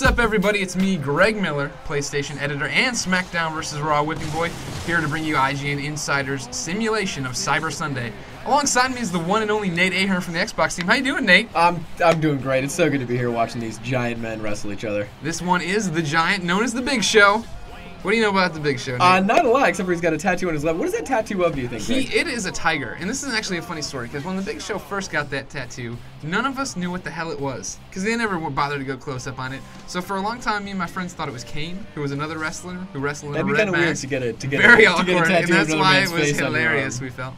What's up, everybody? It's me, Greg Miller, PlayStation editor and SmackDown vs. Raw whipping boy, here to bring you IGN Insider's simulation of Cyber Sunday. Alongside me is the one and only Nate Ahern from the Xbox team. How you doing, Nate? I'm doing great. It's so good to be here watching these giant men wrestle each other. This one is the giant known as the Big Show. What do you know about the Big Show, Nate? Not a lot, except for he's got a tattoo on his left. What is that tattoo of, do you think, Greg? It is a tiger, and this is actually a funny story, because when the Big Show first got that tattoo, none of us knew what the hell it was, because they never bothered to go close up on it. So for a long time, me and my friends thought it was Kane, who was another wrestler, who wrestled in a red That'd be kind of weird mask. to get a Very tattoo awkward, and of that's another why man's it was face on your hilarious, arm. we felt.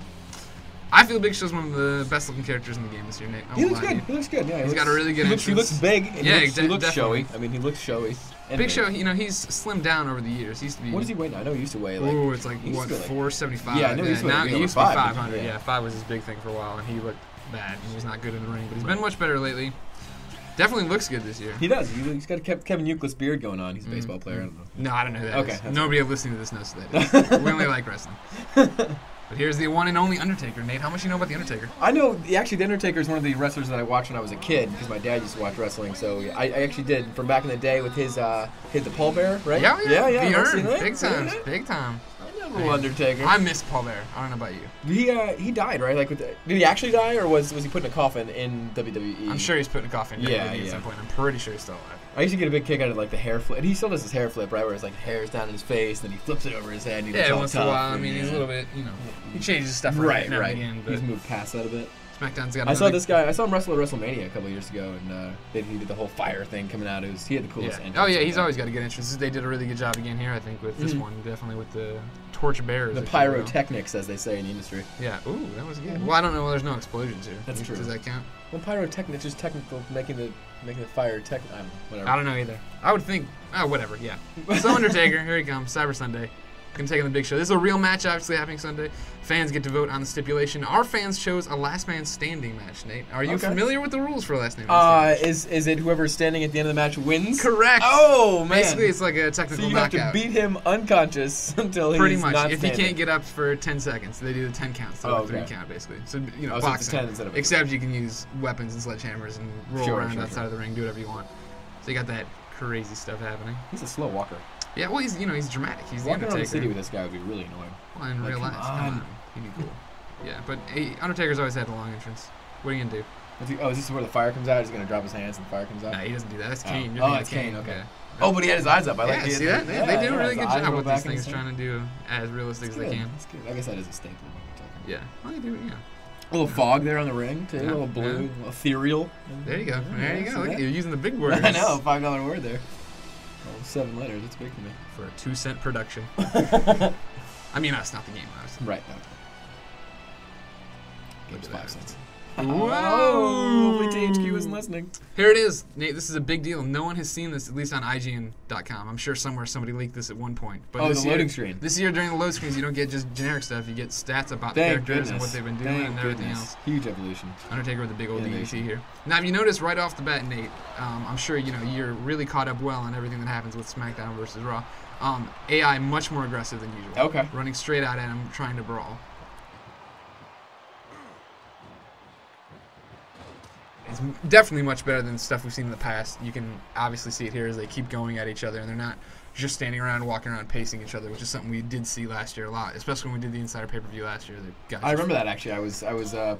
I feel Big Show's one of the best looking characters in the game this year, Nate. He looks good. He looks good. Yeah, He's got a really good entrance. He looks big. And Yeah, he looks definitely. showy. I mean, he looks showy. And Big Show, you know, he's slimmed down over the years. He used to be. What does he weigh now? I know he used to weigh like. Oh, it's like he used what, to be like- 475. Yeah, I know he used to weigh now like he used to over be 5, 500. yeah. Yeah, 5 was his big thing for a while, and he looked bad. He was not good in the ring, but he's been much better lately. Definitely looks good this year. He does. He's got a Kevin Euclid's beard going on. He's a baseball player. I don't know. No, I don't know who that Okay, is. that's Nobody listening to this knows who that is. We only like wrestling. But here's the one and only Undertaker, Nate. How much do you know about the Undertaker? I know, actually, The Undertaker is one of the wrestlers that I watched when I was a kid, because my dad used to watch wrestling, so I actually did, from back in the day with his the pallbearer, right? Yeah. Yeah, The I've seen Urn. that. Big Seen time. that. Big time. I know Undertaker. I miss Paul Bear. I don't know about you. He died, right? Like, did he actually die, or was he put in a coffin in WWE? I'm sure he's putting a coffin in Yeah, at yeah. some point. I'm pretty sure he's still alive. I used to get a big kick out of, like, the hair flip. And he still does his hair flip, right? Where his, like, hair's down in his face, and then he flips it over his head, and he looks Yeah, all once in a tough, while. I and, mean, he's a yeah. little bit, you know, he changes stuff Right, now right. and again. But He's moved past that a bit. SmackDown's got I saw another- this guy. I saw him wrestle at WrestleMania a couple years ago, and he did the whole fire thing coming out. He had the coolest entrance. Oh yeah, he's like that. always got a good entrance. They did a really good job again here, I think, with this one. Definitely with the torch bearers. The if you will. pyrotechnics, as they say in the industry. Yeah. Ooh, that was good. Well, I don't know. There's no explosions here. That's true. Does that count? Well, pyrotechnics is technical, making the fire technical. Whatever. I don't know either. I would think. Oh, whatever. Yeah. So Undertaker, here he comes. Cyber Sunday. Gonna take on the Big Show. This is a real match, obviously happening Sunday. Fans get to vote on the stipulation. Our fans chose a last man standing match. Nate, are you familiar with the rules for a last man standing? Is it whoever's standing at the end of the match wins? Correct. Oh man. Basically, it's like a technical So you have knockout. to beat him unconscious until he's Pretty much. not If he standing. can't get up for 10 seconds, they do the 10 counts. So Oh, 3 okay. count, basically. So, you know, Oh, so it's boxing. 10 instead of- Except you can use weapons and sledgehammers and roll Sure, around sure, outside sure. of the ring, do whatever you want. So you got that crazy stuff happening. He's a slow walker. Yeah, well, he's dramatic. He's the Walking around Undertaker. the city with this guy would be really annoying. Well, in real come life, on. come on. He'd be cool. Yeah, but hey, Undertaker's always had a long entrance. What are you gonna do? Is this where the fire comes out? He's gonna drop his hands and the fire comes out? Nah, he doesn't do that. That's Oh. Kane. Oh, it's Kane, okay. Yeah. Oh, but he had his eyes up. I like Yeah, the see that? They do a really his good eyes job roll with back these things, and trying to do as realistic as stuff. they can. That's good. I guess that is a staple. Yeah. Well, they do, yeah. A little fog there on the ring, too. Yeah, A little blue, ethereal. There you go. There you see go. Look that? at you using the big words. I know, $5 word there. Oh, 7 letters. That's big for me. For a 2-cent production. I mean, that's not the game. Obviously. Right. Look Game's at that. 5 cents. Whoa! Hopefully THQ isn't listening. Here it is, Nate. This is a big deal. No one has seen this, at least on IGN.com. I'm sure somewhere somebody leaked this at one point. But Oh, this the year, loading screen. This year during the load screens, you don't get just generic stuff. You get stats about the Thank characters goodness. and what they've been doing Thank and everything goodness. else. Huge evolution. Undertaker with the big old Innovation. DDT here. Now, if you notice right off the bat, Nate, I'm sure you're really caught up well on everything that happens with SmackDown versus Raw. AI much more aggressive than usual. Okay. Running straight out at him, trying to brawl. It's definitely much better than stuff we've seen in the past. You can obviously see it here as they keep going at each other, and they're not just standing around, walking around, pacing each other, which is something we did see last year a lot, especially when we did the Insider pay-per-view last year. I remember that, actually. I was a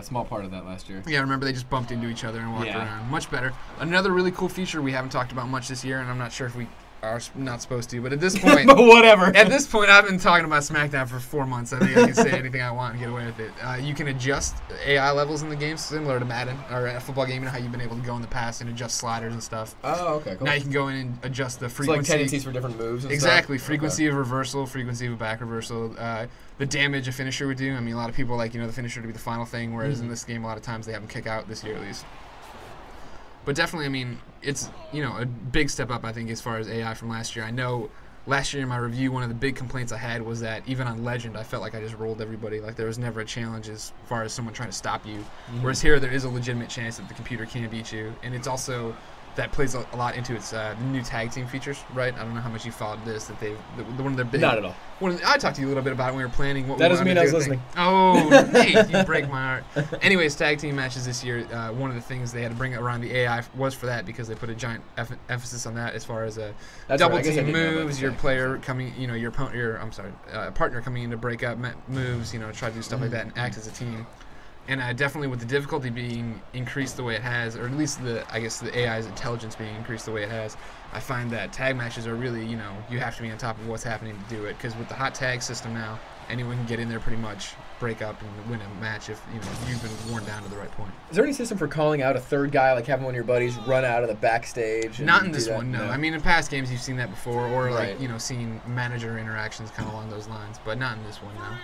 small part of that last year. Yeah, I remember they just bumped into each other and walked Yeah. around. Much better. Another really cool feature we haven't talked about much this year, and I'm not sure if we are not supposed to, but at this point... But whatever. At this point, I've been talking about SmackDown for 4 months. I think I can say anything I want and get away with it. You can adjust AI levels in the game, similar to Madden or a football game. You know how you've been able to go in the past and adjust sliders and stuff. Oh, okay, cool. Now you can go in and adjust the It's frequency. like tendencies for different moves and Exactly. stuff? Frequency of reversal, frequency of a back reversal, the damage a finisher would do. I mean, a lot of people like, the finisher to be the final thing, whereas in this game, a lot of times they have them kick out this year at least. But definitely, I mean, it's, a big step up, I think, as far as AI from last year. I know last year in my review, one of the big complaints I had was that even on Legend, I felt like I just rolled everybody. Like, there was never a challenge as far as someone trying to stop you. Whereas here, there is a legitimate chance that the computer can beat you. And it's also that plays a lot into its new tag team features, right? I don't know how much you followed this. That one of their big. Not at all. I talked to you a little bit about it when we were planning. That doesn't mean I was listening. Oh, Nate, you break my heart. Anyways, tag team matches this year. One of the things they had to bring around the AI was for that because they put a giant emphasis on that as far as double team moves. Your player coming, your opponent, partner coming in to break up moves. Try to do stuff like that and act as a team. And definitely with the difficulty being increased the way it has, or at least the AI's intelligence being increased the way it has, I find that tag matches are really, you have to be on top of what's happening to do it. Because with the hot tag system now, anyone can get in there pretty much, break up, and win a match if you've been worn down to the right point. Is there any system for calling out a third guy, like having one of your buddies run out of the backstage? Not in this one, no. I mean, in past games you've seen that before, or right. Seen manager interactions kind of along those lines, but not in this one, no.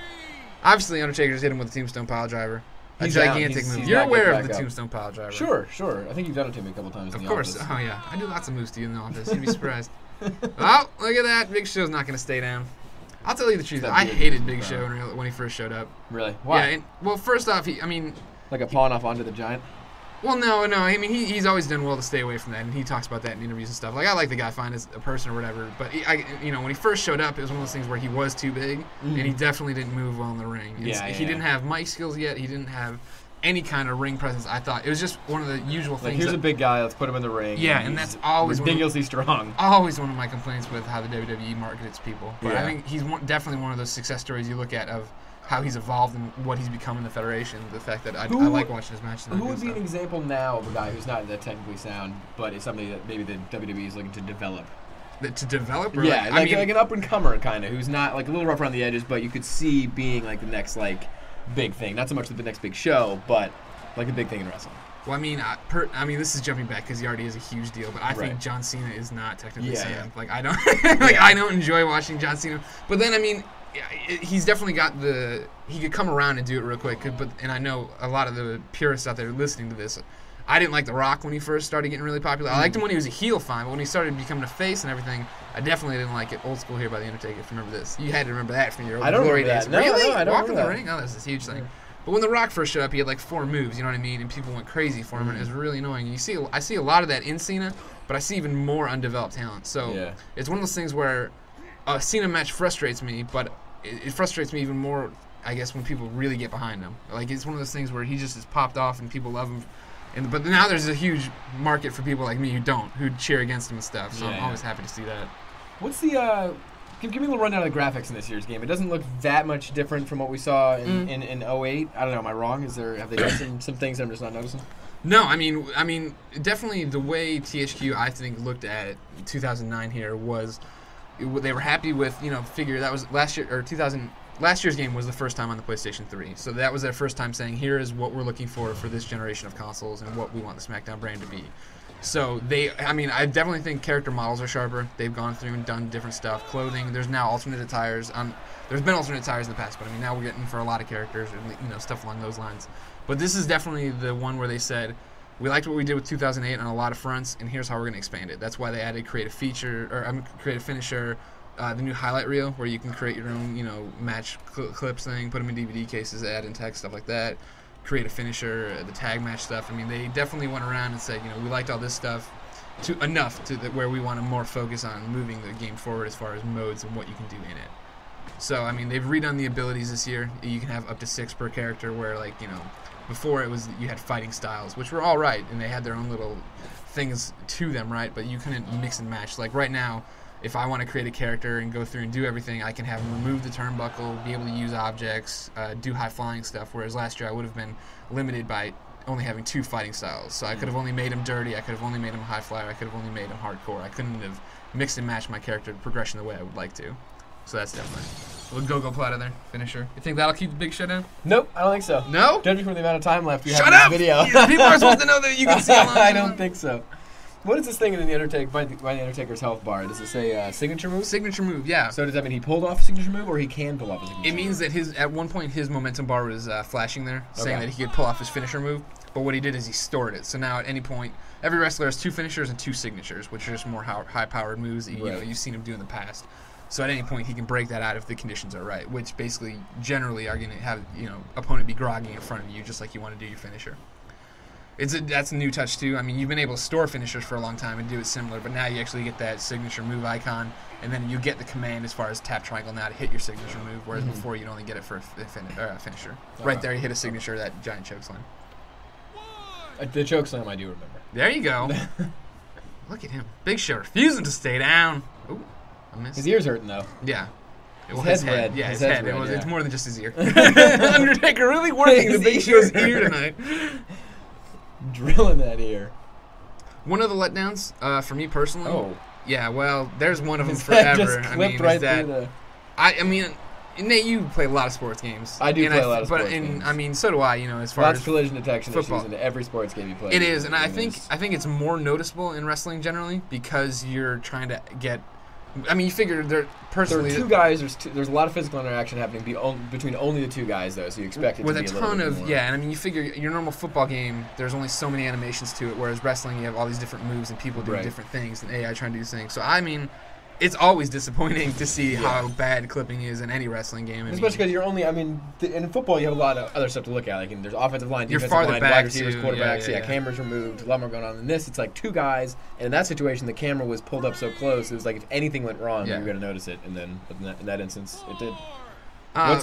Obviously, Undertaker's hit him with a Tombstone Piledriver. A gigantic move. You're aware of the Tombstone Piledriver. Sure. I think you've done it to me a couple times in the office. Of course. Oh, yeah. I do lots of moves to you in the office. You'd be surprised. Oh, look at that. Big Show's not going to stay down. I'll tell you the truth. I hated Big Show when he first showed up. Really? Why? Yeah. Well, first off, like a pawn off onto the Giant? Well, no. I mean, he's always done well to stay away from that, and he talks about that in interviews and stuff. Like, I like the guy fine as a person or whatever, but when he first showed up, it was one of those things where he was too big, and he definitely didn't move well in the ring. He didn't have mic skills yet. He didn't have any kind of ring presence. I thought it was just one of the usual things. Like, here's a big guy, let's put him in the ring. Yeah, and that's always ridiculously strong. Always one of my complaints with how the WWE markets people. But I think he's definitely one of those success stories you look at of how he's evolved and what he's become in the Federation. The fact that I like watching his matches. Who would be an example now of a guy who's not that technically sound, but is somebody that maybe the WWE is looking to develop? To develop? Or yeah, like an up-and-comer kind of, who's not, like, a little rough around the edges, but you could see being, like, the next, like, big thing. Not so much the next big show, but like a big thing in wrestling. Well, this is jumping back because he already is a huge deal, but I think John Cena is not technically sound. Yeah. Like, I don't, I don't enjoy watching John Cena. But then, he's definitely got he could come around and do it real quick. And I know a lot of the purists out there listening to this. I didn't like The Rock when he first started getting really popular. I liked him when he was a heel, fine, but when he started becoming a face and everything, I definitely didn't like it. Old School Here by The Undertaker, if you remember this. You had to remember that from your old glory days. No, really? No, I don't Walk in the that. ring? Oh, that's a huge thing. But when The Rock first showed up, he had like 4 moves, you know what I mean? And people went crazy for him, and it was really annoying. And I see a lot of that in Cena, but I see even more undeveloped talent. So it's one of those things where a Cena match frustrates me, but it frustrates me even more, I guess, when people really get behind him. Like, it's one of those things where he just has popped off and people love him. But now there's a huge market for people like me who cheer against him and stuff. So I'm always happy to see that. What's the give me a little rundown of the graphics in this year's game? It doesn't look that much different from what we saw in 08. I don't know. Am I wrong? Have they done some things that I'm just not noticing? No, I mean, definitely the way THQ I think looked at it in 2009 here was they were happy with figure that was last year or 2000. Last year's game was the first time on the PlayStation 3, so that was their first time saying, here is what we're looking for this generation of consoles and what we want the SmackDown brand to be. So I definitely think character models are sharper. They've gone through and done different stuff. Clothing, there's now alternate attires. There's been alternate attires in the past, but now we're getting for a lot of characters and stuff along those lines. But this is definitely the one where they said, we liked what we did with 2008 on a lot of fronts, and here's how we're going to expand it. That's why they added create a finisher. The new highlight reel where you can create your own, match clips thing, put them in DVD cases, add in text, stuff like that. Create a finisher, the tag match stuff. I mean, they definitely went around and said, we liked all this stuff enough where we want to more focus on moving the game forward as far as modes and what you can do in it. So, they've redone the abilities this year. You can have up to 6 per character where, before it was you had fighting styles, which were all right, and they had their own little things to them, right? But you couldn't mix and match. Like right now, if I want to create a character and go through and do everything, I can have him remove the turnbuckle, be able to use objects, do high-flying stuff, whereas last year I would have been limited by only having 2 fighting styles. So I could have only made him dirty, I could have only made him high flyer, I could have only made him hardcore. I couldn't have mixed and matched my character progression the way I would like to. So that's definitely a little go-go platter there, finisher. You think that'll keep the Big Show down? Nope, I don't think so. No? Judging from the amount of time left we have in this video. People are supposed to know that you can see along. I don't think so. What is this thing in the Undertaker's health bar? Does it say signature move? Signature move, yeah. So does that mean he pulled off a signature move, or he can pull off a signature move? It means that at one point his momentum bar was flashing there, saying that he could pull off his finisher move. But what he did is he stored it. So now at any point, every wrestler has 2 finishers and 2 signatures, which are just more high-powered moves that you've seen him do in the past. So at any point he can break that out if the conditions are right, which basically generally are going to have opponent be groggy in front of you, just like you want to do your finisher. That's a new touch too. I mean, you've been able to store finishers for a long time and do it similar, but now you actually get that signature move icon, and then you get the command as far as tap triangle now to hit your signature move, whereas before you'd only get it for a finisher. Right there, you hit a signature, that giant chokeslam. The chokeslam I do remember. There you go. Look at him. Big Show refusing to stay down. Ooh, I missed. His ear's hurting, though. Yeah. His head's red. Yeah, his head's head. red, It's more than just his ear. Undertaker really working the Big Show's ear tonight. Drilling that ear. One of the letdowns, for me personally. Oh. Yeah, well, there's one of them His head forever. just clipped right through the... I mean, Nate, you play a lot of sports games. I do play a lot of sports games. I mean, so do I, as far Lots as of collision detection football. issues into every sports game you play. It is, and I think it's more noticeable in wrestling generally because you're trying to get... I mean, you figure there are two guys. There's a lot of physical interaction happening between only the two guys, though. So you expect it with to be a a little ton bit of more. and I mean, you figure your normal football game. There's only so many animations to it, whereas wrestling, you have all these different moves and people doing different things, and AI trying to do things. So I mean, it's always disappointing to see how bad clipping is in any wrestling game. Especially because you're only, in football you have a lot of other stuff to look at. Like there's offensive line, you're defensive line, back wide receivers, too. quarterbacks. Cameras removed, a lot more going on. In this, it's like two guys. And in that situation, the camera was pulled up so close, it was like if anything went wrong, you were going to notice it. And then in that instance, it did.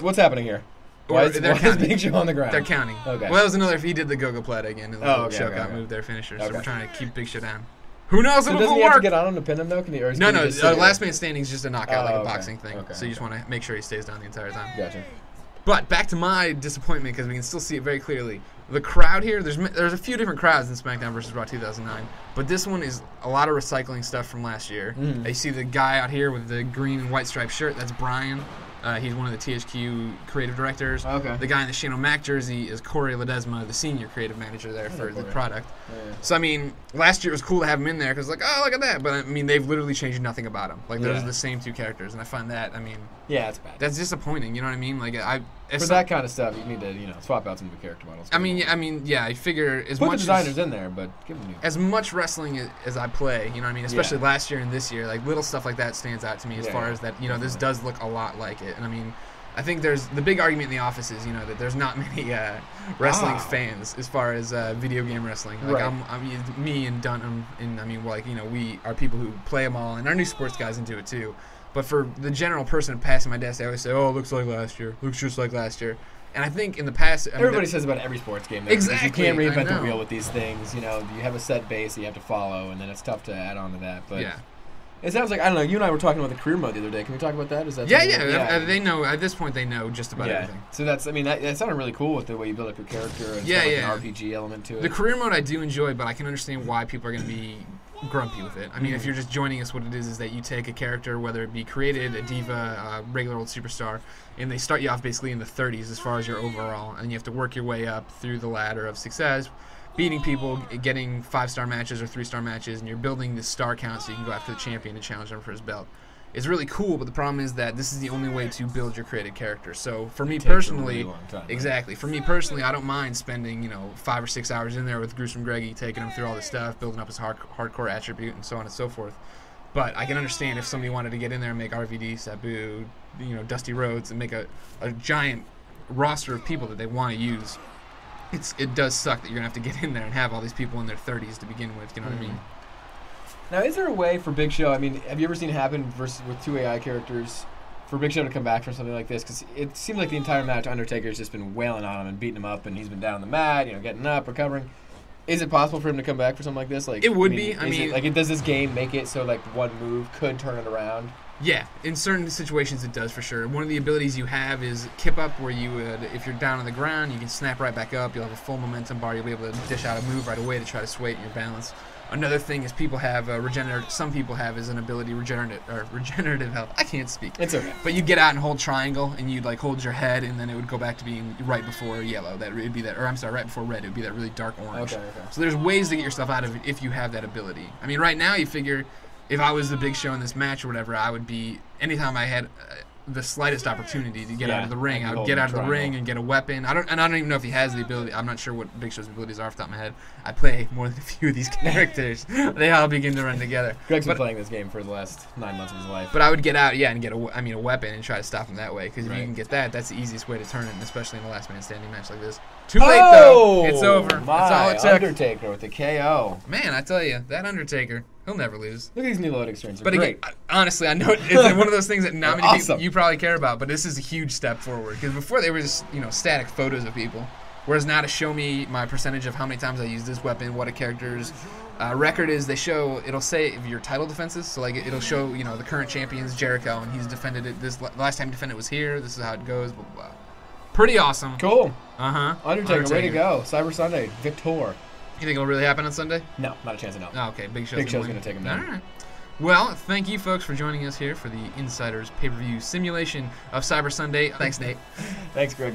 What's happening here? Why is Big Show on the ground? They're counting. Okay. Well, that was another if he did the Gogo Plata again, and the show got moved their finisher. So we're trying to keep Big Show down. Who knows if So it doesn't will he have work? to get on him to pin him, though? No, last man standing is just a knockout, like a boxing thing. Okay, so you just want to make sure he stays down the entire time. Gotcha. But back to my disappointment, because we can still see it very clearly. The crowd here, there's a few different crowds in SmackDown vs. Raw 2009, but this one is a lot of recycling stuff from last year. You see the guy out here with the green and white striped shirt, that's Brian. He's one of the THQ creative directors. Okay. The guy in the Shane O'Mac jersey is Corey Ledesma, the senior creative manager there for the product. Yeah. So, I mean, last year it was cool to have him in there because, like, oh, look at that. But, I mean, they've literally changed nothing about him. Like, those are the same two characters. And I find that, I mean... Yeah, it's bad. That's disappointing, you know what I mean? Like, for that kind of stuff, you need to, swap out some of the character models. I figure as Put much... the designers in there, but give them new. As much wrestling as I play, you know what I mean? Especially last year and this year, like, little stuff like that stands out to me as far as that, this does look a lot like it. And, I mean... I think there's the big argument in the office is that there's not many wrestling fans as far as video game wrestling. Like me and Dunham and we are people who play them all and our new sports guys and do it too. But for the general person passing my desk, they always say, "Oh, it looks like last year. Looks just like last year." And I think in the past, everybody says about every sports game. Exactly, you can't reinvent the wheel with these things. You have a set base that you have to follow, and then it's tough to add on to that. But it sounds like, I don't know, you and I were talking about the career mode the other day. Can we talk about that? Is that they know, at this point, they know just about everything. So that sounded really cool with the way you build up your character and stuff like an RPG element to it. The career mode I do enjoy, but I can understand why people are going to be grumpy with it. I mean, if you're just joining us, what it is that you take a character, whether it be created, a diva, a regular old superstar, and they start you off basically in the 30s as far as your overall, and you have to work your way up through the ladder of success, beating people, getting 5-star matches or 3-star matches, and you're building this star count so you can go after the champion and challenge him for his belt. It's really cool, but the problem is that this is the only way to build your created character. So for me personally, for me personally, I don't mind spending 5 or 6 hours in there with Gruesome Greggy, taking him through all this stuff, building up his hardcore attribute, and so on and so forth. But I can understand if somebody wanted to get in there and make RVD, Sabu, Dusty Rhodes, and make a giant roster of people that they want to use. It does suck that you're going to have to get in there and have all these people in their 30s to begin with, you know what I mean? Now, is there a way for Big Show, have you ever seen it happen with two AI characters, for Big Show to come back from something like this? Because it seems like the entire match, Undertaker's just been wailing on him and beating him up, and he's been down on the mat, getting up, recovering. Is it possible for him to come back for something like this? Like, it would be. Does this game make it so, one move could turn it around? Yeah, in certain situations it does for sure. One of the abilities you have is Kip Up, where you would, if you're down on the ground, you can snap right back up. You'll have a full momentum bar. You'll be able to dish out a move right away to try to sway your balance. Another thing is people have some people have is an ability regenerative health. I can't speak. It's okay. But you get out and hold triangle, and you'd hold your head, and then it would go back to being right before yellow. Right before red. It would be that really dark orange. Okay. So there's ways to get yourself out of it if you have that ability. Right now you figure, if I was the Big Show in this match or whatever, I would be, anytime I had the slightest opportunity to get out of the ring, I would hold get the out of the triangle. ring and get a weapon. I don't even know if he has the ability. I'm not sure what Big Show's abilities are off the top of my head. I play more than a few of these characters. They all begin to run together. Greg's been playing this game for the last 9 months of his life. But I would get out, and get a weapon and try to stop him that way. Because if you Right. can get that, that's the easiest way to turn it, and especially in a last man standing match like this. Too late though. It's over. That's all it took. Undertaker with the KO. Man, I tell you, that Undertaker, he'll never lose. Look at these new loading screens. But Great. again, honestly, I know it's one of those things that not many Awesome. people you probably care about, but this is a huge step forward. Because before they were just static photos of people, whereas now to show me my percentage of how many times I use this weapon, what a character's record is, it'll say your title defenses. So like it'll show the current champion's Jericho, and he's defended it. The last time he defended it was here. This is how it goes. Blah blah. Blah. Pretty awesome. Cool. Undertaker, way to go. Cyber Sunday. Victor. You think it'll really happen on Sunday? No, not a chance of no. Oh, okay, Big Show's going to take him down. All right. Well, thank you folks for joining us here for the Insiders pay-per-view simulation of Cyber Sunday. Thanks, Nate. Thanks, Greg.